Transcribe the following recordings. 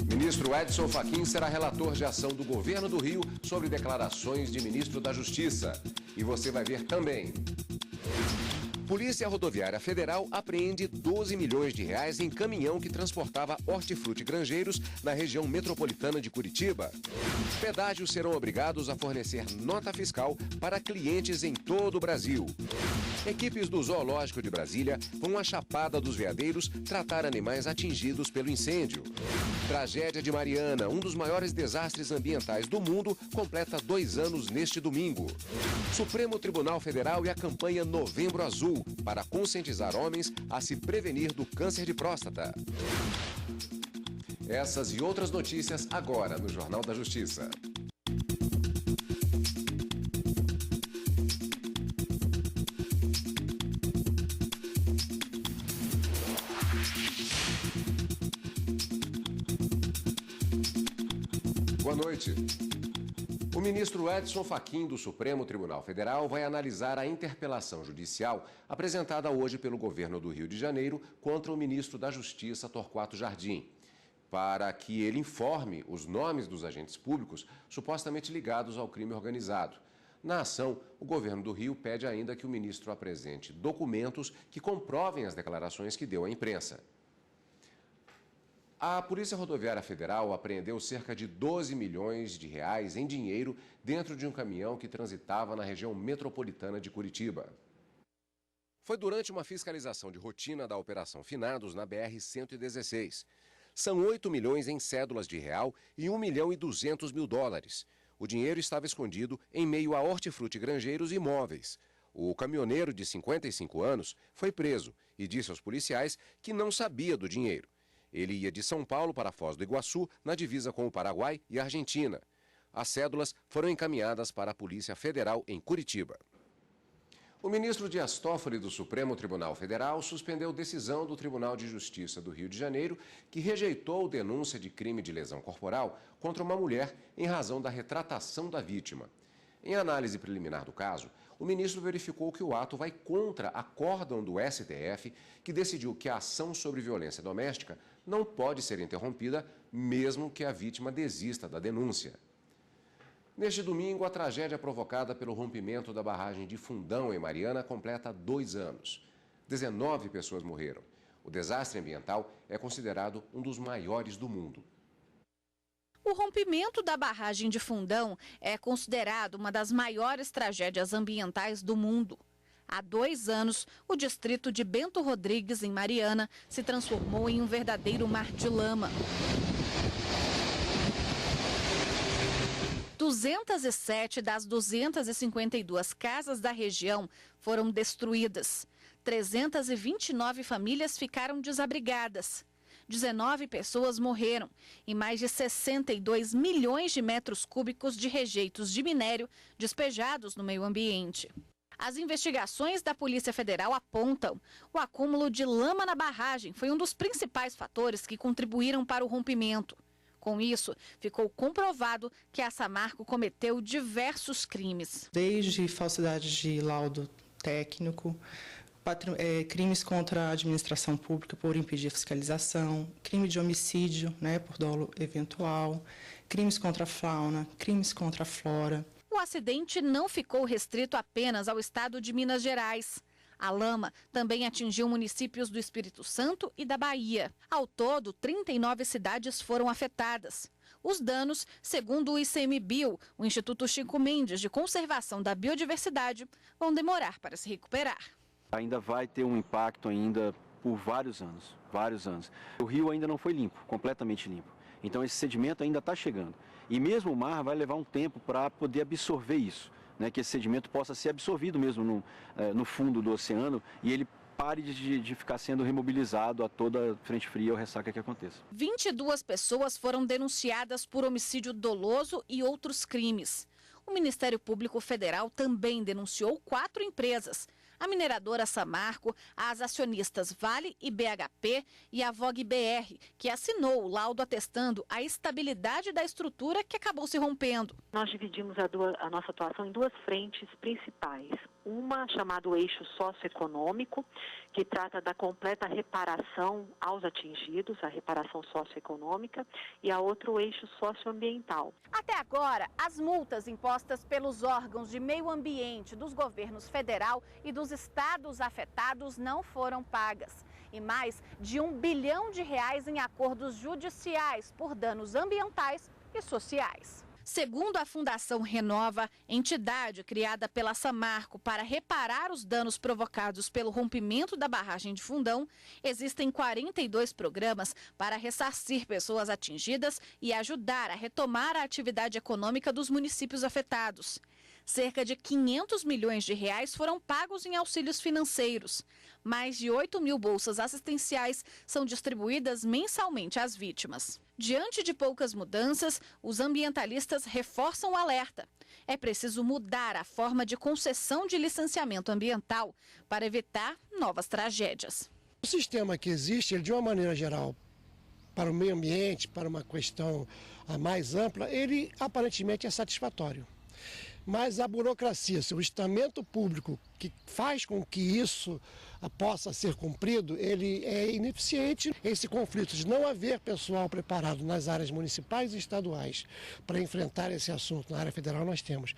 Ministro Edson Fachin será relator de ação do Governo do Rio sobre declarações de ministro da Justiça. E você vai ver também. Polícia Rodoviária Federal apreende 12 milhões de reais em caminhão que transportava hortifruti granjeiros na região metropolitana de Curitiba. Pedágios serão obrigados a fornecer nota fiscal para clientes em todo o Brasil. Equipes do Zoológico de Brasília vão à Chapada dos Veadeiros tratar animais atingidos pelo incêndio. Tragédia de Mariana, um dos maiores desastres ambientais do mundo, completa 2 anos neste domingo. Supremo Tribunal Federal e a campanha Novembro Azul, para conscientizar homens a se prevenir do câncer de próstata. Essas e outras notícias agora no Jornal da Justiça. Boa noite. O ministro Edson Fachin, do Supremo Tribunal Federal, vai analisar a interpelação judicial apresentada hoje pelo governo do Rio de Janeiro contra o ministro da Justiça, Torquato Jardim, para que ele informe os nomes dos agentes públicos supostamente ligados ao crime organizado. Na ação, o governo do Rio pede ainda que o ministro apresente documentos que comprovem as declarações que deu à imprensa. A Polícia Rodoviária Federal apreendeu cerca de 12 milhões de reais em dinheiro dentro de um caminhão que transitava na região metropolitana de Curitiba. Foi durante uma fiscalização de rotina da Operação Finados na BR-116. São 8 milhões em cédulas de real e 1.200.000 dólares. O dinheiro estava escondido em meio a hortifruti granjeiros e imóveis. O caminhoneiro de 55 anos foi preso e disse aos policiais que não sabia do dinheiro. Ele ia de São Paulo para Foz do Iguaçu, na divisa com o Paraguai e a Argentina. As cédulas foram encaminhadas para a Polícia Federal em Curitiba. O ministro Dias Toffoli, do Supremo Tribunal Federal, suspendeu decisão do Tribunal de Justiça do Rio de Janeiro, que rejeitou denúncia de crime de lesão corporal contra uma mulher em razão da retratação da vítima. Em análise preliminar do caso, o ministro verificou que o ato vai contra a acórdão do STF, que decidiu que a ação sobre violência doméstica não pode ser interrompida, mesmo que a vítima desista da denúncia. Neste domingo, a tragédia provocada pelo rompimento da barragem de Fundão, em Mariana, completa 2 anos. 19 pessoas morreram. O desastre ambiental é considerado um dos maiores do mundo. O rompimento da barragem de Fundão é considerado uma das maiores tragédias ambientais do mundo. Há 2 anos, o distrito de Bento Rodrigues, em Mariana, se transformou em um verdadeiro mar de lama. 207 das 252 casas da região foram destruídas. 329 famílias ficaram desabrigadas. 19 pessoas morreram e mais de 62 milhões de metros cúbicos de rejeitos de minério despejados no meio ambiente. As investigações da Polícia Federal apontam o acúmulo de lama na barragem foi um dos principais fatores que contribuíram para o rompimento. Com isso, ficou comprovado que a Samarco cometeu diversos crimes. Desde falsidade de laudo técnico, crimes contra a administração pública por impedir a fiscalização, crime de homicídio, por dolo eventual, crimes contra a fauna, crimes contra a flora. O acidente não ficou restrito apenas ao estado de Minas Gerais. A lama também atingiu municípios do Espírito Santo e da Bahia. Ao todo, 39 cidades foram afetadas. Os danos, segundo o ICMBio, o Instituto Chico Mendes de Conservação da Biodiversidade, vão demorar para se recuperar. Ainda vai ter um impacto ainda por vários anos. O rio ainda não foi limpo, completamente limpo. Então esse sedimento ainda está chegando. E mesmo o mar vai levar um tempo para poder absorver isso, que esse sedimento possa ser absorvido mesmo no fundo do oceano e ele pare de ficar sendo remobilizado a toda frente fria ou ressaca que aconteça. 22 pessoas foram denunciadas por homicídio doloso e outros crimes. O Ministério Público Federal também denunciou 4 empresas. A mineradora Samarco, as acionistas Vale e BHP e a Vogue BR, que assinou o laudo atestando a estabilidade da estrutura que acabou se rompendo. Nós dividimos a nossa atuação em 2 frentes principais. uma chamada o eixo socioeconômico, que trata da completa reparação aos atingidos, a reparação socioeconômica, e a outra o eixo socioambiental. Até agora, as multas impostas pelos órgãos de meio ambiente dos governos federal e dos estados afetados não foram pagas. E mais de R$ 1 bilhão em acordos judiciais por danos ambientais e sociais. Segundo a Fundação Renova, entidade criada pela Samarco para reparar os danos provocados pelo rompimento da barragem de Fundão, existem 42 programas para ressarcir pessoas atingidas e ajudar a retomar a atividade econômica dos municípios afetados. Cerca de R$ 500 milhões foram pagos em auxílios financeiros. Mais de 8 mil bolsas assistenciais são distribuídas mensalmente às vítimas. Diante de poucas mudanças, os ambientalistas reforçam o alerta. É preciso mudar a forma de concessão de licenciamento ambiental para evitar novas tragédias. O sistema que existe, ele, de uma maneira geral, para o meio ambiente, para uma questão mais ampla, ele aparentemente é satisfatório. Mas a burocracia, o estamento público que faz com que isso possa ser cumprido, ele é ineficiente. Esse conflito de não haver pessoal preparado nas áreas municipais e estaduais para enfrentar esse assunto na área federal, nós temos.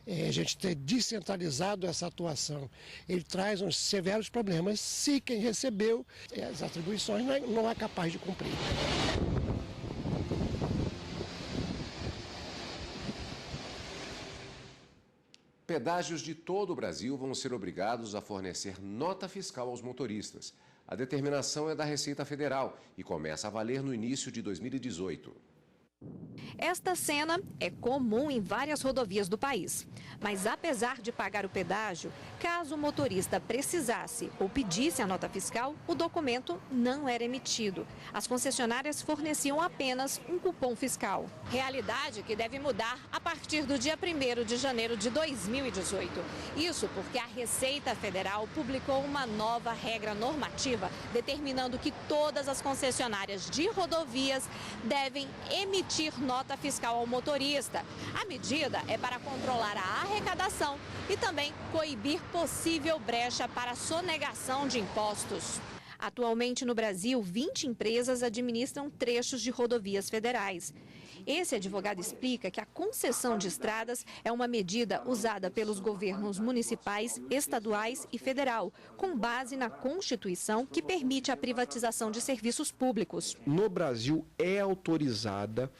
A gente ter descentralizado essa atuação, ele traz uns severos problemas se quem recebeu as atribuições não é capaz de cumprir. Pedágios de todo o Brasil vão ser obrigados a fornecer nota fiscal aos motoristas. A determinação é da Receita Federal e começa a valer no início de 2018. Esta cena é comum em várias rodovias do país. Mas apesar de pagar o pedágio, caso o motorista precisasse ou pedisse a nota fiscal, o documento não era emitido. As concessionárias forneciam apenas um cupom fiscal. Realidade que deve mudar a partir do dia 1º de janeiro de 2018. Isso porque a Receita Federal publicou uma nova regra normativa determinando que todas as concessionárias de rodovias devem emitir nota fiscal ao motorista. A medida é para controlar a arrecadação e também coibir possível brecha para sonegação de impostos. Atualmente no Brasil, 20 empresas administram trechos de rodovias federais. Esse advogado explica que a concessão de estradas é uma medida usada pelos governos municipais, estaduais e federal, com base na Constituição que permite a privatização de serviços públicos. No Brasil é autorizada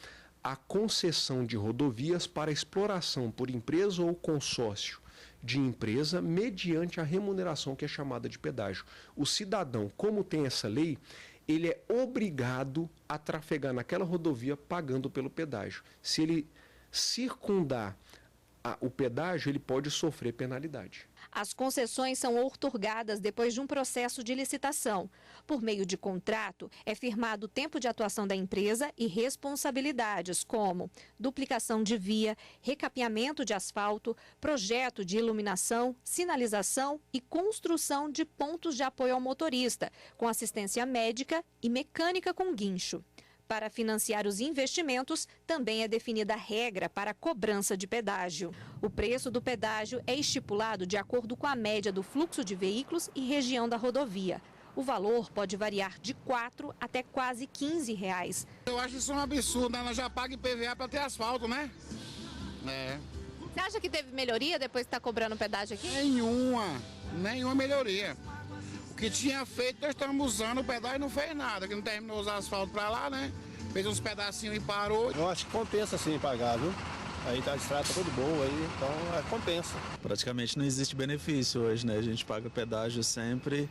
a concessão de rodovias para exploração por empresa ou consórcio de empresa mediante a remuneração que é chamada de pedágio. O cidadão, como tem essa lei, ele é obrigado a trafegar naquela rodovia pagando pelo pedágio. Se ele circundar o pedágio, ele pode sofrer penalidade. As concessões são outorgadas depois de um processo de licitação. Por meio de contrato, é firmado o tempo de atuação da empresa e responsabilidades como duplicação de via, recapeamento de asfalto, projeto de iluminação, sinalização e construção de pontos de apoio ao motorista, com assistência médica e mecânica com guincho. Para financiar os investimentos, também é definida a regra para a cobrança de pedágio. O preço do pedágio é estipulado de acordo com a média do fluxo de veículos e região da rodovia. O valor pode variar de R$ até quase R$ 15. Eu acho isso um absurdo, ela já paga IPVA para ter asfalto, né? Você acha que teve melhoria depois que está cobrando pedágio aqui? Nenhuma melhoria. O que tinha feito, nós estamos usando o pedágio e não fez nada, que não terminou de usar asfalto para lá, né? Fez uns pedacinhos e parou. Eu acho que compensa sim pagar, viu? Aí tá, a estrada tá tudo boa aí, então compensa. Praticamente não existe benefício hoje, né? A gente paga pedágio sempre,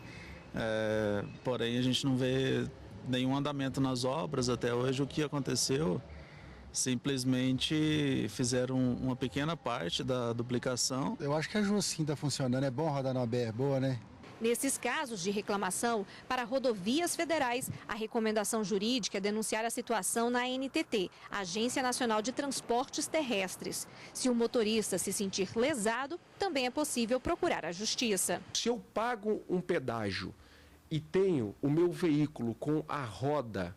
porém a gente não vê nenhum andamento nas obras até hoje. O que aconteceu? Simplesmente fizeram uma pequena parte da duplicação. Eu acho que a Jusim tá funcionando, é bom rodar numa BR boa, né? Nesses casos de reclamação para rodovias federais, a recomendação jurídica é denunciar a situação na ANTT, Agência Nacional de Transportes Terrestres. Se o motorista se sentir lesado, também é possível procurar a justiça. Se eu pago um pedágio e tenho o meu veículo com a roda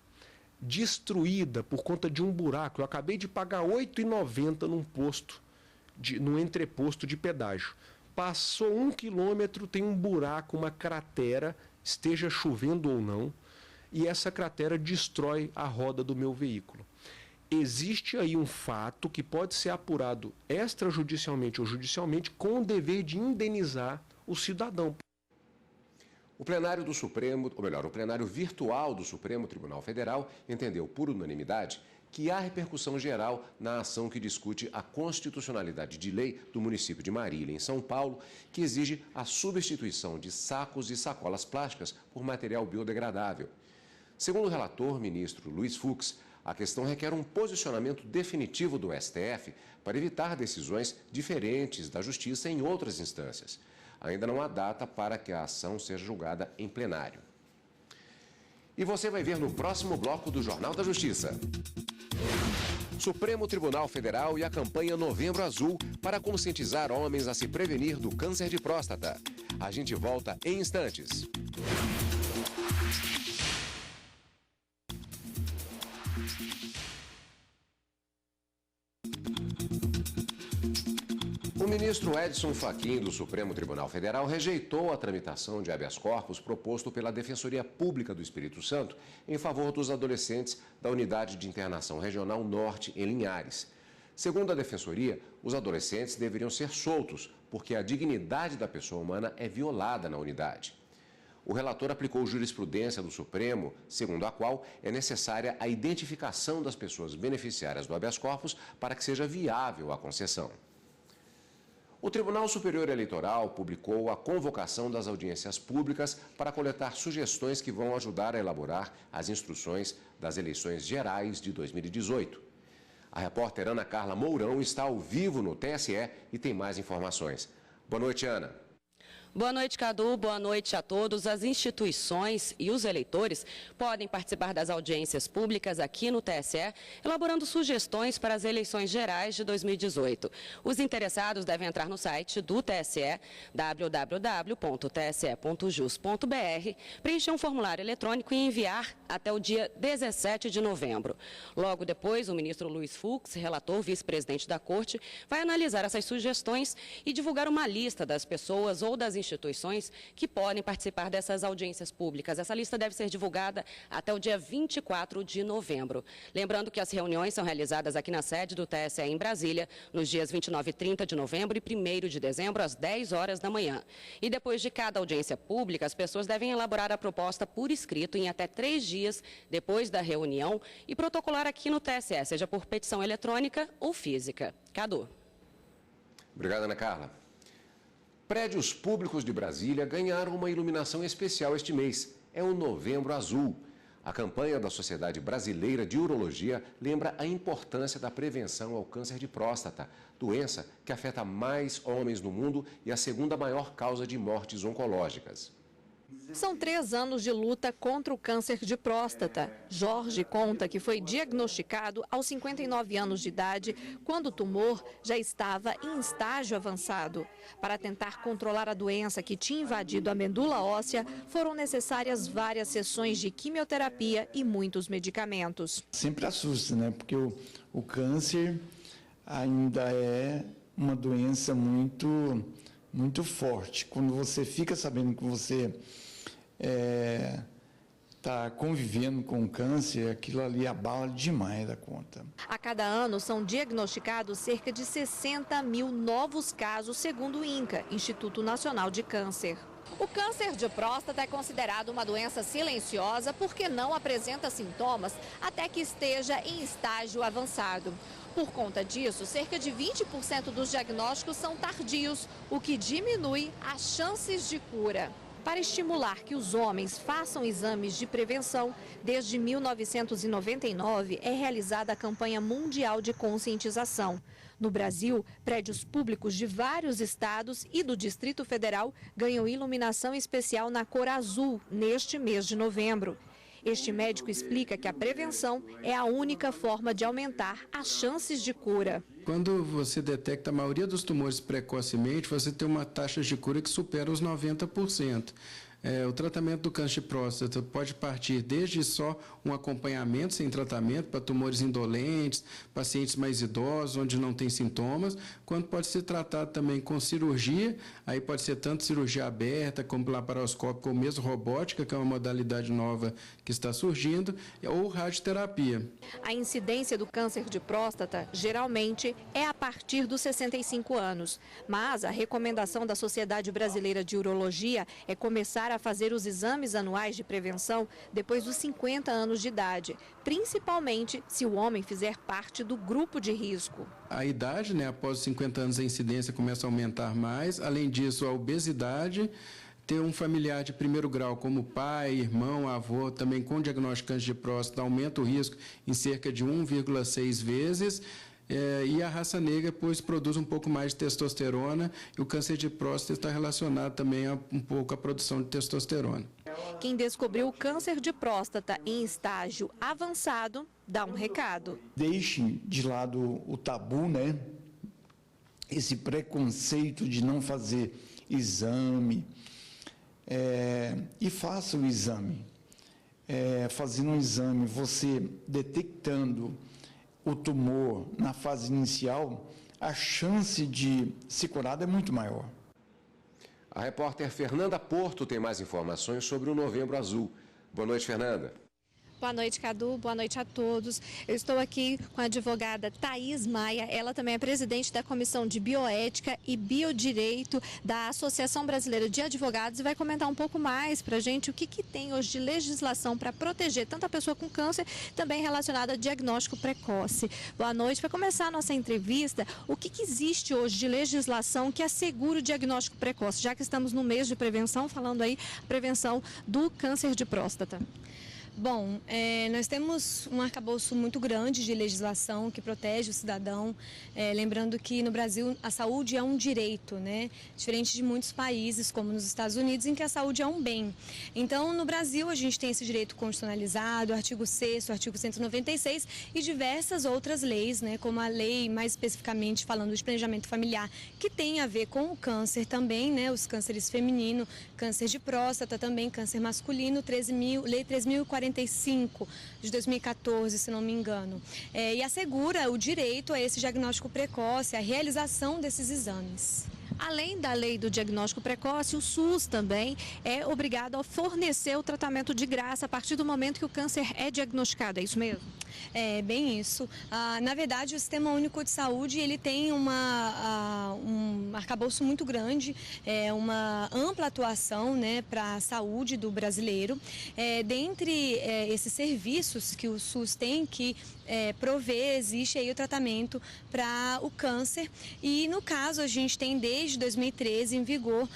destruída por conta de um buraco, eu acabei de pagar R$ 8,90 num entreposto de pedágio. Passou 1 quilômetro, tem um buraco, uma cratera, esteja chovendo ou não, e essa cratera destrói a roda do meu veículo. Existe aí um fato que pode ser apurado extrajudicialmente ou judicialmente com o dever de indenizar o cidadão. O plenário do Supremo, ou melhor, o plenário virtual do Supremo Tribunal Federal entendeu por unanimidade que há repercussão geral na ação que discute a constitucionalidade de lei do município de Marília, em São Paulo, que exige a substituição de sacos e sacolas plásticas por material biodegradável. Segundo o relator, ministro Luiz Fux, a questão requer um posicionamento definitivo do STF para evitar decisões diferentes da Justiça em outras instâncias. Ainda não há data para que a ação seja julgada em plenário. E você vai ver no próximo bloco do Jornal da Justiça. Supremo Tribunal Federal e a campanha Novembro Azul para conscientizar homens a se prevenir do câncer de próstata. A gente volta em instantes. O ministro Edson Fachin, do Supremo Tribunal Federal, rejeitou a tramitação de habeas corpus proposto pela Defensoria Pública do Espírito Santo em favor dos adolescentes da Unidade de Internação Regional Norte, em Linhares. Segundo a Defensoria, os adolescentes deveriam ser soltos, porque a dignidade da pessoa humana é violada na unidade. O relator aplicou jurisprudência do Supremo, segundo a qual é necessária a identificação das pessoas beneficiárias do habeas corpus para que seja viável a concessão. O Tribunal Superior Eleitoral publicou a convocação das audiências públicas para coletar sugestões que vão ajudar a elaborar as instruções das eleições gerais de 2018. A repórter Ana Carla Mourão está ao vivo no TSE e tem mais informações. Boa noite, Ana. Boa noite, Cadu. Boa noite a todos. As instituições e os eleitores podem participar das audiências públicas aqui no TSE, elaborando sugestões para as eleições gerais de 2018. Os interessados devem entrar no site do TSE, www.tse.jus.br, preencher um formulário eletrônico e enviar até o dia 17 de novembro. Logo depois, o ministro Luiz Fux, relator vice-presidente da Corte, vai analisar essas sugestões e divulgar uma lista das pessoas ou das instituições que podem participar dessas audiências públicas. Essa lista deve ser divulgada até o dia 24 de novembro. Lembrando que as reuniões são realizadas aqui na sede do TSE em Brasília, nos dias 29 e 30 de novembro e 1º de dezembro, às 10 horas da manhã. E depois de cada audiência pública, as pessoas devem elaborar a proposta por escrito em até 3 dias depois da reunião e protocolar aqui no TSE, seja por petição eletrônica ou física. Cadu. Obrigado, Ana Carla. Prédios públicos de Brasília ganharam uma iluminação especial este mês. É o Novembro Azul. A campanha da Sociedade Brasileira de Urologia lembra a importância da prevenção ao câncer de próstata, doença que afeta mais homens no mundo e a segunda maior causa de mortes oncológicas. São 3 anos de luta contra o câncer de próstata. Jorge conta que foi diagnosticado aos 59 anos de idade, quando o tumor já estava em estágio avançado. Para tentar controlar a doença que tinha invadido a medula óssea, foram necessárias várias sessões de quimioterapia e muitos medicamentos. Sempre assusta, né? Porque o câncer ainda é uma doença muito forte. Quando você fica sabendo que você está convivendo com o câncer, aquilo ali abala demais da conta. A cada ano são diagnosticados cerca de 60 mil novos casos, segundo o INCA, Instituto Nacional de Câncer. O câncer de próstata é considerado uma doença silenciosa porque não apresenta sintomas até que esteja em estágio avançado. Por conta disso, cerca de 20% dos diagnósticos são tardios, o que diminui as chances de cura. Para estimular que os homens façam exames de prevenção, desde 1999 é realizada a campanha mundial de conscientização. No Brasil, prédios públicos de vários estados e do Distrito Federal ganham iluminação especial na cor azul neste mês de novembro. Este médico explica que a prevenção é a única forma de aumentar as chances de cura. Quando você detecta a maioria dos tumores precocemente, você tem uma taxa de cura que supera os 90%. O tratamento do câncer de próstata pode partir desde só um acompanhamento sem tratamento para tumores indolentes, pacientes mais idosos, onde não tem sintomas, quanto pode ser tratado também com cirurgia, aí pode ser tanto cirurgia aberta, como laparoscópica, ou mesmo robótica, que é uma modalidade nova que está surgindo, ou radioterapia. A incidência do câncer de próstata geralmente é a partir dos 65 anos, mas a recomendação da Sociedade Brasileira de Urologia é começar a fazer os exames anuais de prevenção depois dos 50 anos de idade, principalmente se o homem fizer parte do grupo de risco. A idade, após os 50 anos, a incidência começa a aumentar mais. Além disso, a obesidade, ter um familiar de primeiro grau, como pai, irmão, avô, também com diagnóstico de câncer de próstata, aumenta o risco em cerca de 1,6 vezes. E a raça negra, pois, produz um pouco mais de testosterona, e o câncer de próstata está relacionado também um pouco à produção de testosterona. Quem descobriu o câncer de próstata em estágio avançado dá um recado. Deixe de lado o tabu, esse preconceito de não fazer exame, e faça o exame. Fazendo um exame, você detectando o tumor na fase inicial, a chance de se curar é muito maior. A repórter Fernanda Porto tem mais informações sobre o Novembro Azul. Boa noite, Fernanda. Boa noite, Cadu. Boa noite a todos. Eu estou aqui com a advogada Thaís Maia. Ela também é presidente da Comissão de Bioética e Biodireito da Associação Brasileira de Advogados e vai comentar um pouco mais para a gente o que tem hoje de legislação para proteger tanto a pessoa com câncer, também relacionada a diagnóstico precoce. Boa noite. Para começar a nossa entrevista, o que existe hoje de legislação que assegura o diagnóstico precoce, já que estamos no mês de prevenção, falando aí prevenção do câncer de próstata? Bom, nós temos um arcabouço muito grande de legislação que protege o cidadão, lembrando que no Brasil a saúde é um direito, diferente de muitos países, como nos Estados Unidos, em que a saúde é um bem. Então, no Brasil, a gente tem esse direito constitucionalizado, artigo 6º, artigo 196 e diversas outras leis, como a lei, mais especificamente falando de planejamento familiar, que tem a ver com o câncer também, os cânceres feminino, câncer de próstata também, câncer masculino, Lei 3.045 de 2014, se não me engano, e assegura o direito a esse diagnóstico precoce, a realização desses exames. Além da lei do diagnóstico precoce, o SUS também é obrigado a fornecer o tratamento de graça a partir do momento que o câncer é diagnosticado, é isso mesmo? É bem isso. Na verdade, o Sistema Único de Saúde ele tem um arcabouço muito grande, uma ampla atuação para a saúde do brasileiro. Dentre esses serviços que o SUS tem que prover, existe aí o tratamento para o câncer e, no caso, a gente tem desde 2013 em vigor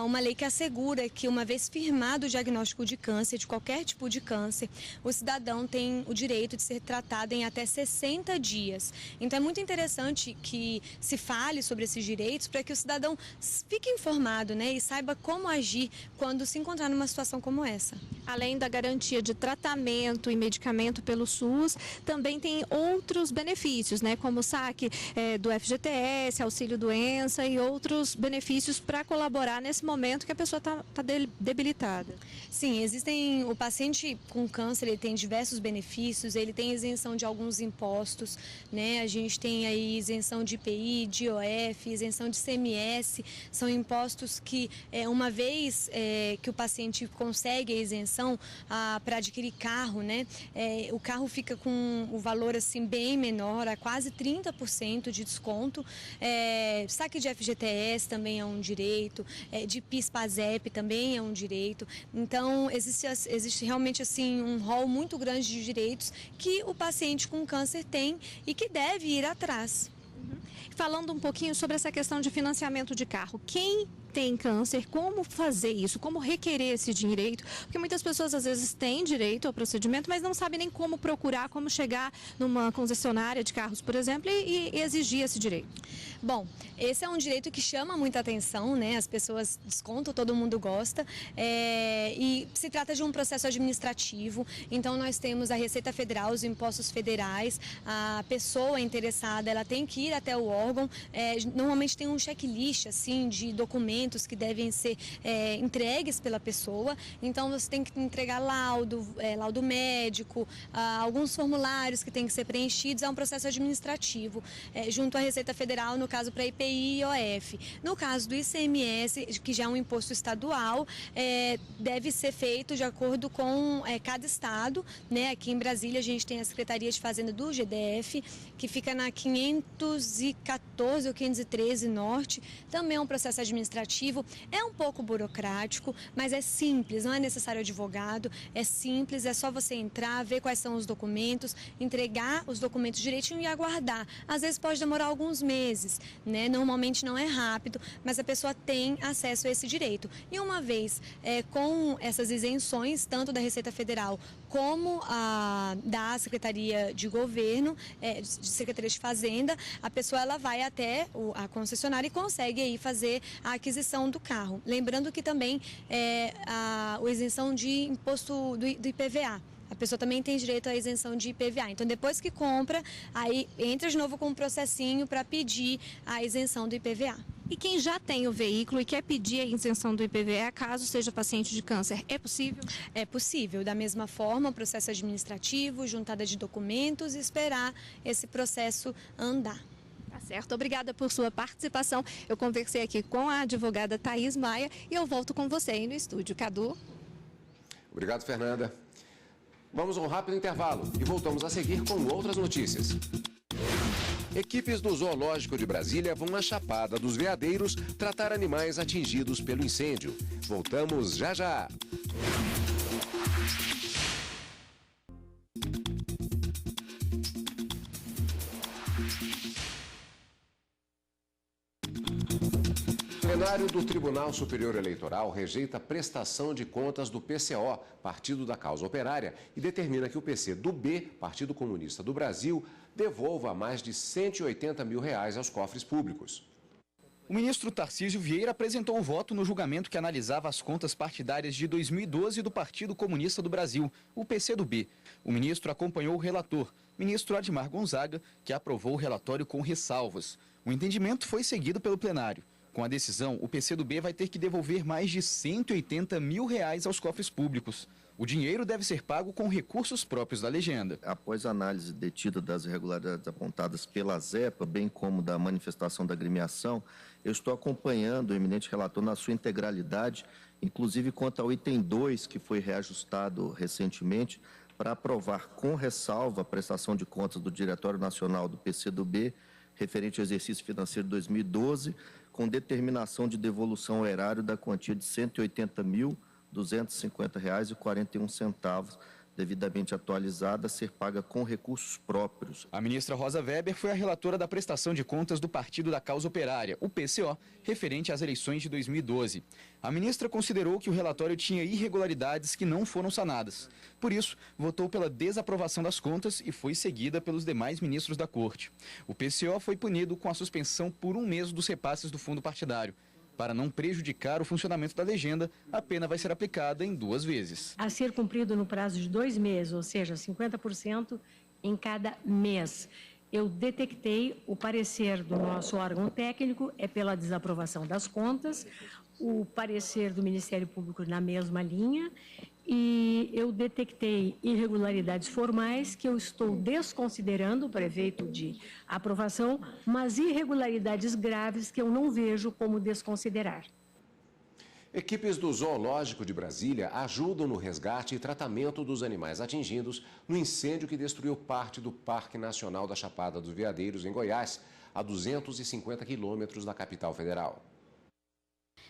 uma lei que assegura que, uma vez firmado o diagnóstico de câncer, de qualquer tipo de câncer, o cidadão tem o direito de ser tratado em até 60 dias. Então é muito interessante que se fale sobre esses direitos para que o cidadão fique informado e saiba como agir quando se encontrar numa situação como essa. Além da garantia de tratamento e medicamento pelo SUS, também tem outros benefícios, como o saque do FGTS, auxílio-doença e outros benefícios para colaborar nesse momento que a pessoa está debilitada. Sim, o paciente com câncer ele tem diversos benefícios, ele tem isenção de alguns impostos, a gente tem aí isenção de IPI, de IOF, isenção de CMS, são impostos que uma vez que o paciente consegue a isenção para adquirir carro, o carro fica com o valor assim bem menor, a quase 30% de desconto. Saque de FGTS também é um direito, de PIS/PASEP também é um direito. Então existe realmente assim um rol muito grande de direitos que o paciente com câncer tem e que deve ir atrás. Falando um pouquinho sobre essa questão de financiamento de carro, quem tem câncer, como fazer isso, como requerer esse direito, porque muitas pessoas às vezes têm direito ao procedimento, mas não sabem nem como procurar, como chegar numa concessionária de carros, por exemplo, e exigir esse direito. Bom, esse é um direito que chama muita atenção, as pessoas descontam, todo mundo gosta, e se trata de um processo administrativo, então nós temos a Receita Federal, os impostos federais, a pessoa interessada, ela tem que ir até o o órgão, normalmente tem um checklist assim, de documentos que devem ser entregues pela pessoa. Então, você tem que entregar laudo médico, alguns formulários que têm que ser preenchidos. É um processo administrativo, junto à Receita Federal, no caso para IPI e IOF. No caso do ICMS, que já é um imposto estadual, deve ser feito de acordo com cada estado, né? Aqui em Brasília a gente tem a Secretaria de Fazenda do GDF, que fica na 514 ou 513 Norte. Também é um processo administrativo, é um pouco burocrático, mas é simples, não é necessário advogado, é simples, é só você entrar, ver quais são os documentos, entregar os documentos direitinho e aguardar. Às vezes pode demorar alguns meses, né? Normalmente não é rápido, mas a pessoa tem acesso a esse direito. E uma vez com essas isenções, tanto da Receita Federal como da Secretaria de Governo, de Secretaria de Fazenda, a pessoa ela vai até a concessionária e consegue aí fazer a aquisição do carro. Lembrando que também a isenção de imposto do IPVA. A pessoa também tem direito à isenção de IPVA. Então, depois que compra, aí entra de novo com um processinho para pedir a isenção do IPVA. E quem já tem o veículo e quer pedir a isenção do IPVA, caso seja paciente de câncer, é possível? É possível. Da mesma forma, processo administrativo, juntada de documentos e esperar esse processo andar. Tá certo. Obrigada por sua participação. Eu conversei aqui com a advogada Thaís Maia e eu volto com você aí no estúdio. Cadu. Obrigado, Fernanda. Vamos a um rápido intervalo e voltamos a seguir com outras notícias. Equipes do Zoológico de Brasília vão à Chapada dos Veadeiros tratar animais atingidos pelo incêndio. Voltamos já já. O plenário do Tribunal Superior Eleitoral rejeita a prestação de contas do PCO, Partido da Causa Operária, e determina que o PCdoB, Partido Comunista do Brasil, devolva mais de R$180 mil aos cofres públicos. O ministro Tarcísio Vieira apresentou o voto no julgamento que analisava as contas partidárias de 2012 do Partido Comunista do Brasil, o PCdoB. O ministro acompanhou o relator, ministro Admar Gonzaga, que aprovou o relatório com ressalvas. O entendimento foi seguido pelo plenário. Com a decisão, o PCdoB vai ter que devolver mais de R$180 mil aos cofres públicos. O dinheiro deve ser pago com recursos próprios da legenda. Após a análise detida das irregularidades apontadas pela ZEPA, bem como da manifestação da agremiação, eu estou acompanhando o eminente relator na sua integralidade, inclusive quanto ao item 2, que foi reajustado recentemente, para aprovar com ressalva a prestação de contas do Diretório Nacional do PCdoB, referente ao exercício financeiro de 2012, com determinação de devolução ao erário da quantia de R$180.250,41, devidamente atualizada, a ser paga com recursos próprios. A ministra Rosa Weber foi a relatora da prestação de contas do Partido da Causa Operária, o PCO, referente às eleições de 2012. A ministra considerou que o relatório tinha irregularidades que não foram sanadas. Por isso, votou pela desaprovação das contas e foi seguida pelos demais ministros da Corte. O PCO foi punido com a suspensão por 1 mês dos repasses do fundo partidário. Para não prejudicar o funcionamento da legenda, a pena vai ser aplicada em 2 vezes. A ser cumprido no prazo de 2 meses, ou seja, 50% em cada mês. Eu detectei o parecer do nosso órgão técnico, é pela desaprovação das contas, o parecer do Ministério Público na mesma linha, e eu detectei irregularidades formais que eu estou desconsiderando para efeito de aprovação, mas irregularidades graves que eu não vejo como desconsiderar. Equipes do Zoológico de Brasília ajudam no resgate e tratamento dos animais atingidos no incêndio que destruiu parte do Parque Nacional da Chapada dos Veadeiros, em Goiás, a 250 quilômetros da capital federal.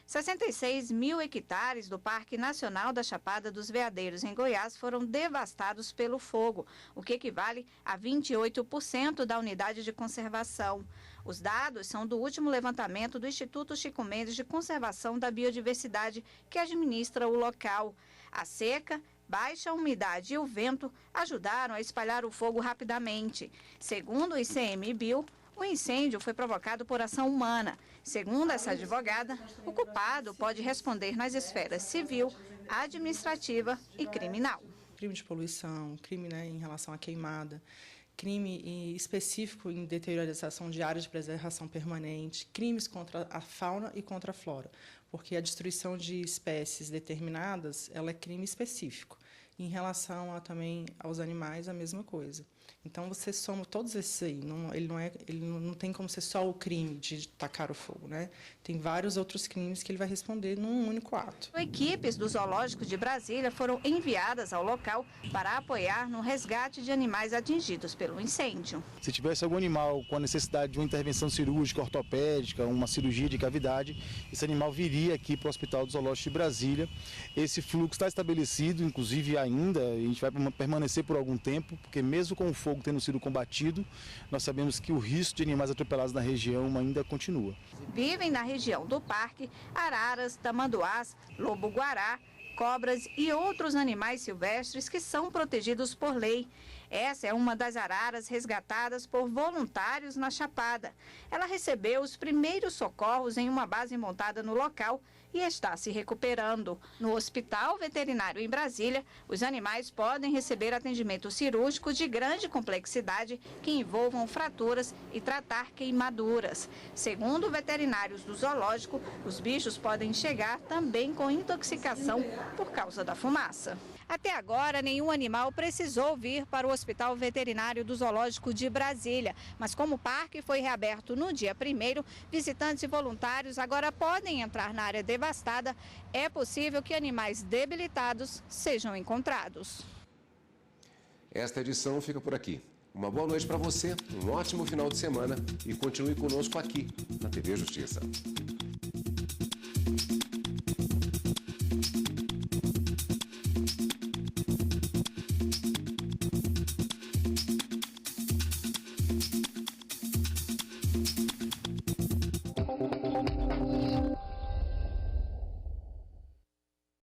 66 mil hectares do Parque Nacional da Chapada dos Veadeiros, em Goiás, foram devastados pelo fogo, o que equivale a 28% da unidade de conservação. Os dados são do último levantamento do Instituto Chico Mendes de Conservação da Biodiversidade, que administra o local. A seca, baixa umidade e o vento ajudaram a espalhar o fogo rapidamente. Segundo o ICMBio, o incêndio foi provocado por ação humana. Segundo essa advogada, o culpado pode responder nas esferas civil, administrativa e criminal. Crime de poluição, crime em relação à queimada. crime específico em deteriorização de áreas de preservação permanente, crimes contra a fauna e contra a flora, porque a destruição de espécies determinadas, ela é crime específico. Em relação também aos animais, a mesma coisa. Então, você soma todos esses aí. Ele não tem como ser só o crime de tacar o fogo, né? Tem vários outros crimes que ele vai responder num único ato. Equipes do Zoológico de Brasília foram enviadas ao local para apoiar no resgate de animais atingidos pelo incêndio. Se tivesse algum animal com a necessidade de uma intervenção cirúrgica, ortopédica, uma cirurgia de cavidade, esse animal viria aqui para o Hospital do Zoológico de Brasília. Esse fluxo está estabelecido, inclusive ainda, a gente vai permanecer por algum tempo, porque mesmo com o fogo tendo sido combatido, nós sabemos que o risco de animais atropelados na região ainda continua. Vivem na região do parque araras, tamanduás, lobo-guará, cobras e outros animais silvestres que são protegidos por lei. Essa é uma das araras resgatadas por voluntários na Chapada. Ela recebeu os primeiros socorros em uma base montada no local e está se recuperando. No Hospital Veterinário em Brasília, os animais podem receber atendimento cirúrgico de grande complexidade que envolvam fraturas e tratar queimaduras. Segundo veterinários do zoológico, os bichos podem chegar também com intoxicação por causa da fumaça. Até agora, nenhum animal precisou vir para o Hospital Veterinário do Zoológico de Brasília. Mas como o parque foi reaberto no dia 1º, visitantes e voluntários agora podem entrar na área devastada. É possível que animais debilitados sejam encontrados. Esta edição fica por aqui. Uma boa noite para você, um ótimo final de semana e continue conosco aqui na TV Justiça.